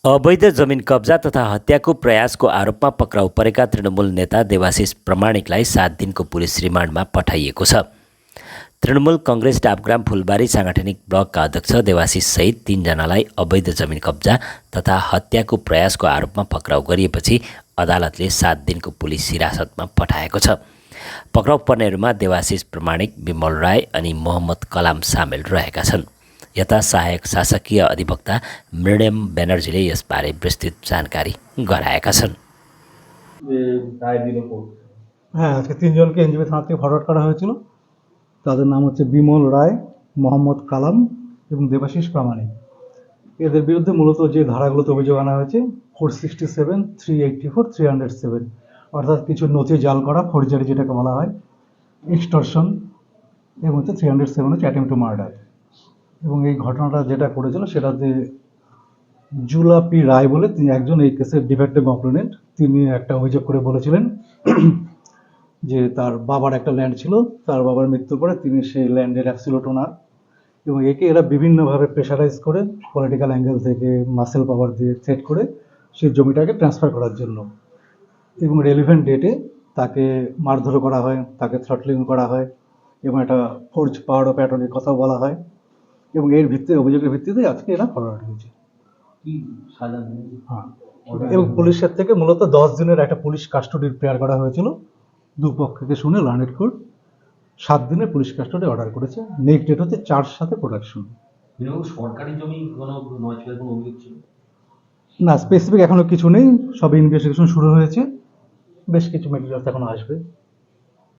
अवैध जमिन कब्जा तथा हत्याको प्रयासको आरोपमा पक्राउ परेका तृणमूल नेता देवाशिष प्रमाणिकलाई 7 दिनको पुलिस रिमान्डमा पठाइएको छ। तृणमूल कङ्ग्रेस डाबग्राम फुलबारी साङ्गठनिक ब्लकका अध्यक्ष देवाशिष सहित 3 जनालाई अवैध जमिन कब्जा तथा हत्याको प्रयासको आरोपमा पक्राउ गरिएपछि अदालतले 7 दिनको पुलिस हिरासतमा पठाएको छ। पक्राउ पर्नेहरूमा देवाशिष प्रमाणिक, विमल राय अनि मोहम्मद कलाम सामेल रहेका छन्। यता सहायक शासकीय अधिवक्ता मृण्यम ব্যানার্জিले यसबारे विस्तृत जानकारी गराएका छन्। হ্যাঁ, আজকে 3 জনকে এনজিপি থানা থেকে ফরওয়ার্ড করা হয়েছিল। তাদের নাম হচ্ছে বিমল রায়, মোহাম্মদ কালাম এবং দেবাশিস প্রামাণিক। এদের বিরুদ্ধে মূলত যে ধারাগুলোতে অভিযোগ আনা হয়েছে 467, 384, 307 অর্থাৎ কিছু নথি জাল করা, ফর্জারি যেটাকে বলা হয়, এক্সটর্শন এবং 307 হচ্ছে অ্যাটেম্প টু মার্ডার। এবং এই ঘটনাটা যেটা করেছিল সেটাতে জুলাপি রায় বলে তিনি একজন এই কেসের ডিফেক্টিভ অপোনেন্ট। তিনি একটা অভিযোগ করে বলেছিলেন যে তার বাবার একটা ল্যান্ড ছিল, তার বাবার মৃত্যুর পরে তিনি সেই ল্যান্ডের অ্যাবসলিউট ওনার, এবং একে এরা বিভিন্নভাবে প্রেশারাইজ করে পলিটিক্যাল অ্যাঙ্গেল থেকে মাসেল পাওয়ার দিয়ে থ্রেট করে সেই জমিটাকে ট্রান্সফার করার জন্য। এবং রেলিভেন্ট ডেটে তাকে মারধর করা হয়, তাকে থ্রটলিং করা হয় এবং একটা ফোর্জ পাওয়ার অফ অ্যাটর্নির কথাও বলা হয়। এবং এর ভিত্তিতে অভিযোগের ভিত্তিতে আজকে এরা ফরওয়ার্ড হয়েছে। হ্যাঁ, এবং পুলিশের থেকে মূলত 10 দিনের একটা পুলিশ কাস্টডির প্রেয়ার করা হয়েছিল। দুপক্ষকে শুনে লার্নেড কোর্ট 7 দিনের পুলিশ কাস্টডি অর্ডার করেছে। নেক্সট ডেট হচ্ছে 4 সাথে প্রোডাকশন। সরকারি জমি কোনো অভিযোগ ছিল না, স্পেসিফিক এখনো কিছু নেই, সব ইনভেস্টিগেশন শুরু হয়েছে, বেশ কিছু মেটেরিয়ালস এখনো আসবে।